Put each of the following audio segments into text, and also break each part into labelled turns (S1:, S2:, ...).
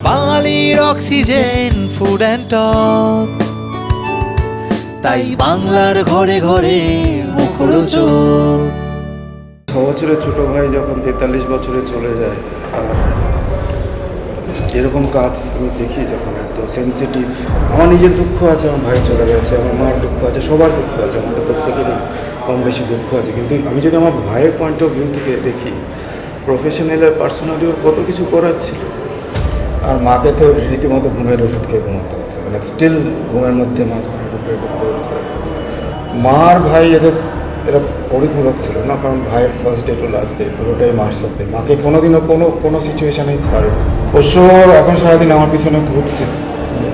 S1: বাঙালির oxygen food and talk, তাই বাংলার ঘরে ঘরে মুখরোচক।
S2: 6 বছরের ছোটো ভাই যখন 43 বছরে চলে যায়, আর এরকম কাজ আমি দেখি যখন এত সেন্সিটিভ। আমার নিজের দুঃখ আছে, আমার ভাই চলে গেছে, আমার মার দুঃখ আছে, সবার দুঃখ আছে, আমাদের প্রত্যেকেরই কম বেশি দুঃখ আছে। কিন্তু আমি যদি আমার ভাইয়ের পয়েন্ট অফ ভিউ থেকে দেখি, প্রফেশনাল আর পার্সোনালি ওর কত কিছু করার ছিল। আর মাকে তো রীতিমতো ঘুমের ওষুধ খেয়ে ঘুমাতে হচ্ছে, মানে স্টিল ঘুমের মধ্যে মাঝখানে ঢুকে হচ্ছে। মার ভাই এরা পরিপূরক ছিল না, কারণ ভাইয়ের first day to last day পুরোটাই মার সাথে। মাকে কোনোদিনও কোনো সিচুয়েশানেই ছাড়ে। অবশ্য এখন সারাদিন আমার পিছনে ঘুরছে,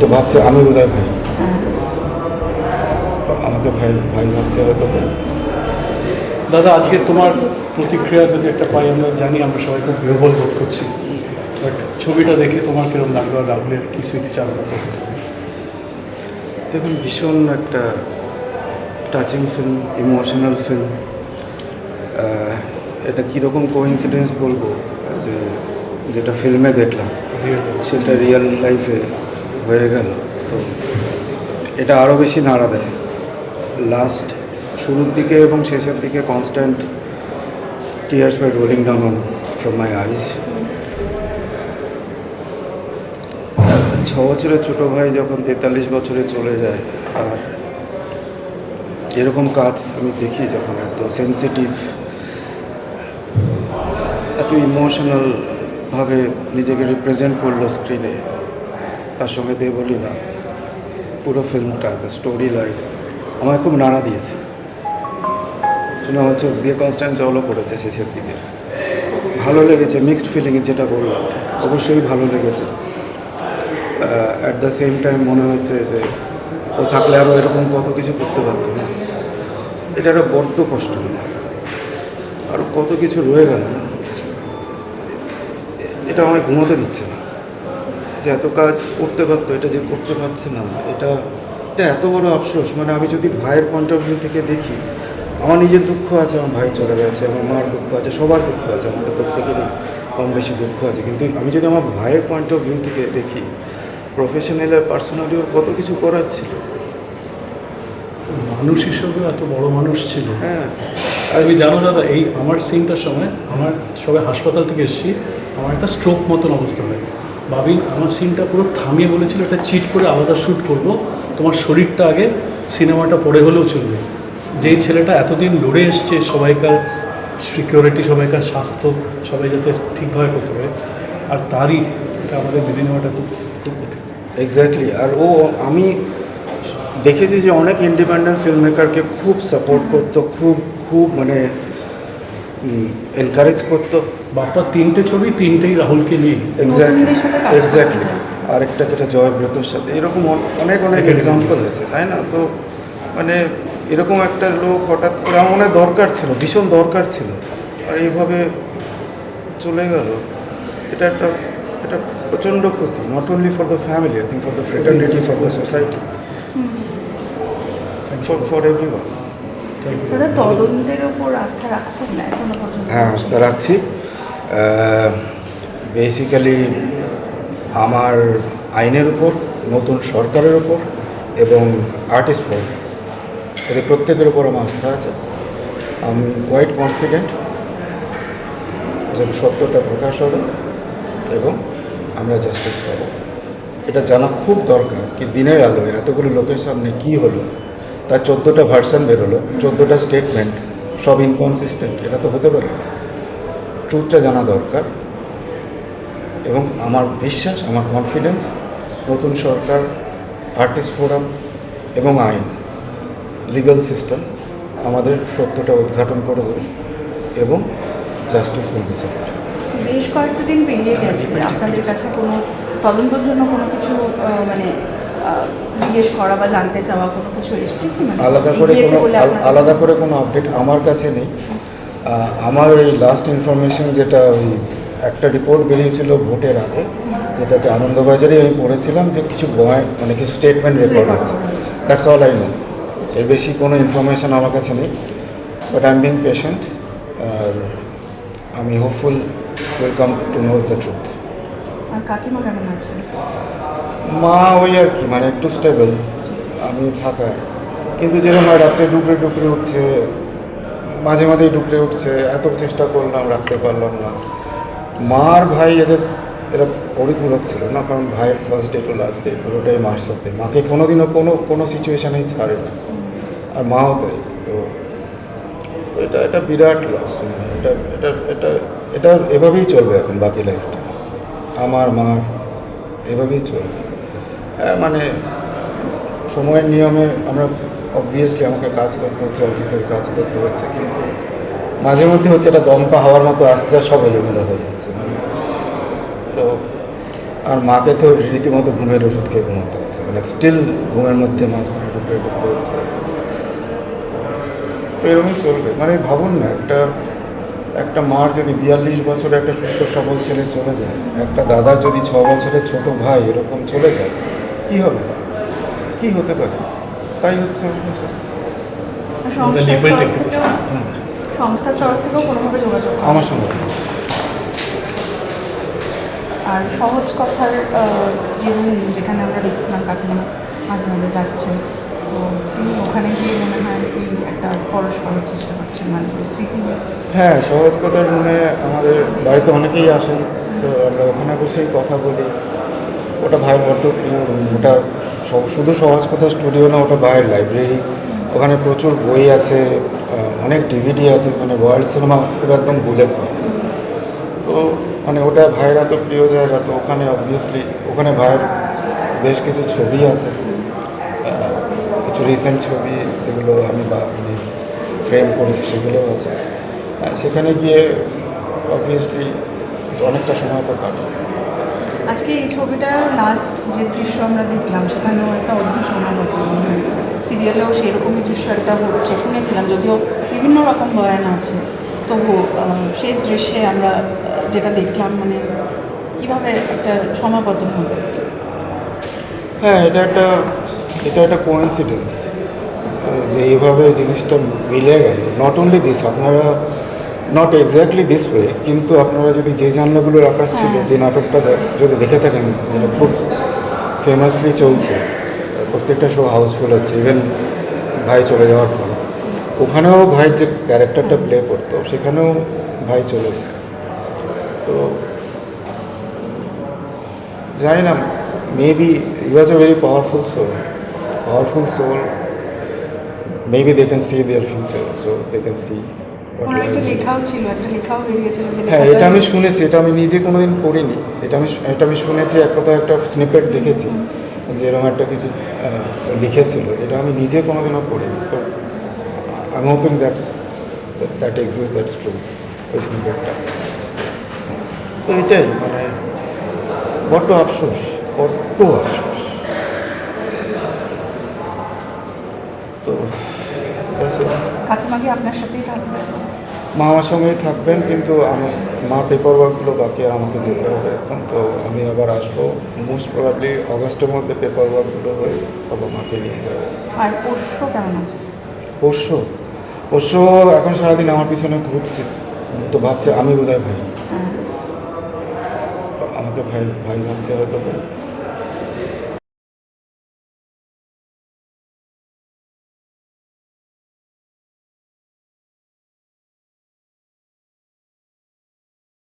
S2: তো ভাবছে আমি বোধহয় ভাই, আমাকে ভাই ভাই ভাবছে হয়তো।
S3: দাদা, আজকে তোমার প্রতিক্রিয়া যদি একটা পাই, আমরা জানি আমরা সবাই খুব বিহ্বল বোধ করছি, বাট ছবিটা দেখে তোমার কিরকম লাগলো আর রাহুলের কী স্মৃতিচারণা করবে তুমি?
S2: দেখুন, ভীষণ একটা টাচিং ফিল্ম, ইমোশনাল ফিল্ম। এটা কীরকম কোইন্সিডেন্স বলবো, যে যেটা ফিল্মে দেখলাম সেটা রিয়েল লাইফে হয়ে গেল, তো এটা আরও বেশি নাড়া দেয়। লাস্ট শুরুর দিকে এবং শেষের দিকে constant tears were rolling down from my eyes. 6 বছরের ছোটো ভাই যখন 43 বছরে চলে যায়, আর এরকম কাজ আমি দেখি যখন এত সেন্সিটিভ, এত ইমোশনালভাবে নিজেকে রিপ্রেজেন্ট করলো স্ক্রিনে, তার সঙ্গে দেবলি না, পুরো ফিল্মটা, দ্য স্টোরি লাইন আমায় খুব নাড়া দিয়েছে। শুনে আমার চোখ দিয়ে কনস্ট্যান্ট জলও পড়েছে শেষের দিকে। ভালো লেগেছে, মিক্সড ফিলিং, যেটা বললাম, অবশ্যই ভালো লেগেছে। অ্যাট দ্য সেম টাইম মনে হচ্ছে যে ও থাকলে আরও এরকম কত কিছু করতে পারতো না। এটা একটা বড্ড কষ্ট হলো, আরও কত কিছু রয়ে গেল না। এটা আমায় ঘুমোতে দিচ্ছে না, যে এত কাজ করতে পারতো, এটা যে করতে পারছে না, এটা এত বড় আফসোস। মানে আমি যদি ভাইয়ের পয়েন্ট অফ ভিউ থেকে দেখি, আমার নিজের দুঃখ আছে, আমার ভাই চলে গেছে, আমার মার দুঃখ আছে, সবার দুঃখ আছে, আমাদের প্রত্যেকেরই কম বেশি দুঃখ আছে। কিন্তু আমি যদি আমার ভাইয়ের পয়েন্ট অফ ভিউ থেকে দেখি, প্রফেশনাল আর পার্সোনালি ওর কত কিছু করার ছিল।
S3: মানুষ হিসেবে এত বড় মানুষ ছিল।
S2: হ্যাঁ,
S3: তুমি জানো দাদা, এই আমার সিনটার সময় আমার সবাই হাসপাতাল থেকে এসেছি, আমার একটা স্ট্রোক মতন অবস্থা হয়। বাবিন আমার সিনটা পুরো থামিয়ে বলেছিল, এটা চিট করে আলাদা শ্যুট করব, তোমার শরীরটা আগে, সিনেমাটা পরে হলেও চলবে। যেই ছেলেটা এতদিন লড়ে এসছে সবাইকার সিকিউরিটি, সবাইকার স্বাস্থ্য, সবাই যাতে ঠিকভাবে করতে পারে, আর তারই এটা আমাদের মেনে নেওয়াটা খুব খুব কঠিন।
S2: এক্স্যাক্টলি। আর আমি দেখেছি যে অনেক ইন্ডিপেন্ডেন্ট ফিল্ম মেকারকে খুব সাপোর্ট করতো, খুব মানে এনকারেজ করতো।
S3: বাপ্পার 3টে ছবি, 3টেই রাহুলকে নিয়ে।
S2: এক্স্যাক্টলি। আরেকটা যেটা জয়ব্রতর সাথে, এরকম অনেক এক্সাম্পল আছে, তাই না? তো মানে এরকম একটা লোক হঠাৎ করে আমার মনে হয় দরকার ছিল, ভীষণ দরকার ছিল, আর এইভাবে চলে গেল। এটা প্রচণ্ড ক্ষতি, not only for the family, I think for the fraternity, for the society, for everyone.
S4: তদন্তের উপর আস্থা রাখছেন না এখনো পর্যন্ত?
S2: হ্যাঁ, আস্থা রাখছি। বেসিক্যালি আমার আইনের উপর, নতুন সরকারের উপর এবং আর্টিস্ট ফোরাম, এদের প্রত্যেকের উপর আমার আস্থা আছে। আমি কোয়াইট কনফিডেন্ট যে সত্যটা প্রকাশ হবে এবং আমরা জাস্টিস পাব। এটা জানা খুব দরকার, কি দিনের আলোয় এতগুলো লোকের সামনে কী হলো, তার 14টা ভার্সন বেরোলো, 14টা স্টেটমেন্ট, সব ইনকনসিস্টেন্ট, এটা তো হতে পারে না। ট্রুথটা জানা দরকার এবং আমার বিশ্বাস, আমার কনফিডেন্স, নতুন সরকার, আর্টিস্ট ফোরাম এবং আইন, লিগ্যাল সিস্টেম আমাদের সত্যটা উদ্ঘাটন করে দেবে এবং জাস্টিস উইল বি সার্ভড।
S4: বেশ কয়েকটা দিন পেরিয়ে গেছে, আপনাদের কাছে কোনো তদন্তের জন্য কোনো কিছু মানে জিজ্ঞেস করা বা জানতে চাওয়া কোনো কিছু এসছে কি?
S2: আলাদা করে কোনো আপডেট আমার কাছে নেই। আমার এই লাস্ট ইনফরমেশন যেটা, ওই একটা রিপোর্ট বেরিয়েছিল ভোটের আগে, যেটাতে আনন্দবাজারে আমি পড়েছিলাম যে কিছু মানে কিছু স্টেটমেন্ট রেকর্ড আছে, দ্যাটস অল আই নো। এর বেশি কোনো ইনফরমেশান আমার কাছে নেই, but I am being patient, আর আমি hopeful will come to know the truth.
S4: আর কাকিমা কেমন আছে?
S2: মা ওই আর কি, মানে একটু স্টেবল, আমি থাকায়। কিন্তু যেরকম হয় রাত্রে ডুকরে ডুকরে উঠছে, মাঝে মাঝেই ডুকরে উঠছে, এত চেষ্টা করলাম রাখতে পারলাম না। মার ভাই এরা পরিপূরক ছিল না, কারণ ভাইয়ের first day to last day পুরোটাই মার সাথে। মাকে কোনোদিনও কোনো সিচুয়েশানেই ছাড়ে না, আর মাও তাই। তো তো এটা বিরাট লস, মানে এটা এভাবেই চলবে এখন বাকি লাইফটা, আমার মার এভাবেই চলবে। মানে সময়ের নিয়মে আমরা অবভিয়াসলি আমাকে কাজ করতে হচ্ছে, অফিসের কাজ করতে হচ্ছে, কিন্তু মাঝে মধ্যে হচ্ছে এটা দমকা হওয়ার মতো আসছে, আর সব এলোমেলো হয়ে যাচ্ছে মানে। তো আর মাকে তো রীতিমতো ঘুমের ওষুধ খেয়ে ঘুমাতে হচ্ছে, মানে স্টিল ঘুমের মধ্যে মাঝখানে ঢুকে ঢুকতে হচ্ছে। তো এরকমই চলবে। মানে ভাবুন না, একটা মার যদি 42 বছরে একটা সুস্থ সবল ছেলে চলে যায়, একটা দাদার যদি 6 বছরের ছোট ভাই এরকম চলে যায়, কী হবে, কী হতে পারে? তাই হচ্ছে আমাদের সাথে।
S4: সংস্থার তরফ থেকেও কোনোভাবে যোগাযোগ করা?
S2: আমার সঙ্গে
S4: আর সহজ কথার যে রুম যেখানে আমরা দেখছিলাম কাকিমা মাঝে মাঝে যাচ্ছেন, তো তিনি ওখানে গিয়ে মনে হয় কি একটা পরশ পাওয়ার চেষ্টা করছেন, মানে স্মৃতি।
S2: হ্যাঁ, সহজ কথার রুমে আমাদের বাড়িতে অনেকেই আসেন, তো আমরা ওখানে বসেই কথা বলি। ওটা ভাইয়ের বড্ড প্রিয় রুম। ওটা শুধু সহজ কথা স্টুডিও না, ওটা ভাইয়ের লাইব্রেরি। ওখানে প্রচুর বই আছে, অনেক ডিভিডি আছে, মানে ওয়ার্ল্ড সিনেমা পুরো একদম গুলে খাওয়া। তো মানে ওটা ভাইয়ের এত প্রিয় জায়গা, তো ওখানে অবভিয়াসলি ওখানে ভাইয়ের বেশ কিছু ছবি আছে, কিছু রিসেন্ট ছবি যেগুলো আমি ফ্রেম করেছি সেগুলোও আছে। সেখানে গিয়ে অবভিয়াসলি অনেকটা সময় তো কাটে।
S4: আজকে এই ছবিটার লাস্ট যে দৃশ্য আমরা দেখলাম সেখানেও একটা অদ্ভুত সমাগত, সিরিয়ালেও সেরকমই দৃশ্য একটা হচ্ছে শুনেছিলাম, যদিও বিভিন্ন রকম বয়ান আছে, তবুও শেষ দৃশ্যে আমরা যেটা দেখলাম, মানে কীভাবে একটা সমাপতন হলো।
S2: হ্যাঁ, এটা একটা কোইন্সিডেন্স যে এইভাবে জিনিসটা মিলে গেল। নট অনলি দিস, আপনারা নট এক্স্যাক্টলি দিস ওয়ে, কিন্তু আপনারা যদি যে জানলাগুলোর আকাশ ছিল, যে নাটকটা যদি দেখে থাকেন, এটা খুব ফেমাসলি চলছে, প্রত্যেকটা শো হাউসফুল হচ্ছে, ইভেন ভাই চলে যাওয়ার পর ওখানেও ভাইয়ের যে ক্যারেক্টারটা প্লে করতো সেখানেও ভাই চলে যায়। তো জানি না, maybe he was a very powerful soul. Maybe they can see their future, so they can see what
S4: owner
S2: lies
S4: একটা
S2: ahead.
S4: লেখাও ছিল, একটা লেখাও বেরিয়েছিল যে
S2: হ্যাঁ, এটা আমি শুনেছি, এটা আমি নিজে কোনোদিন পড়িনি, এটা আমি শুনেছি, একটা স্নিপেট দেখেছি যে এরকম একটা কিছু লিখেছিল, এটা আমি নিজে কোনোদিনও পড়িনি। তো I am hoping that exist, that's true, ওই স্নিপেটটা। তো এটাই মানে বড্ড আফসোস। তো
S4: কাকিমা কি আপনার সাথেই থাকবে?
S2: মা আমার সঙ্গেই থাকবেন, কিন্তু মা পেপার ওয়ার্কগুলো বাকি, আর আমাকে যেতে হবে এখন। তো আমি আবার আসবো মোস্ট প্রবাবলি অগাস্টের মধ্যে, পেপার ওয়ার্কগুলো হয়ে আবার মাকে নিয়ে যাবো।
S4: আর পোষ্য কেমন আছে?
S2: পোষ্য এখন সারাদিন আমার পিছনে ঘুরছে, তো ভাবছে আমি বোধহয় ভাই, আমাকে ভাই ভাবছে হয়তো।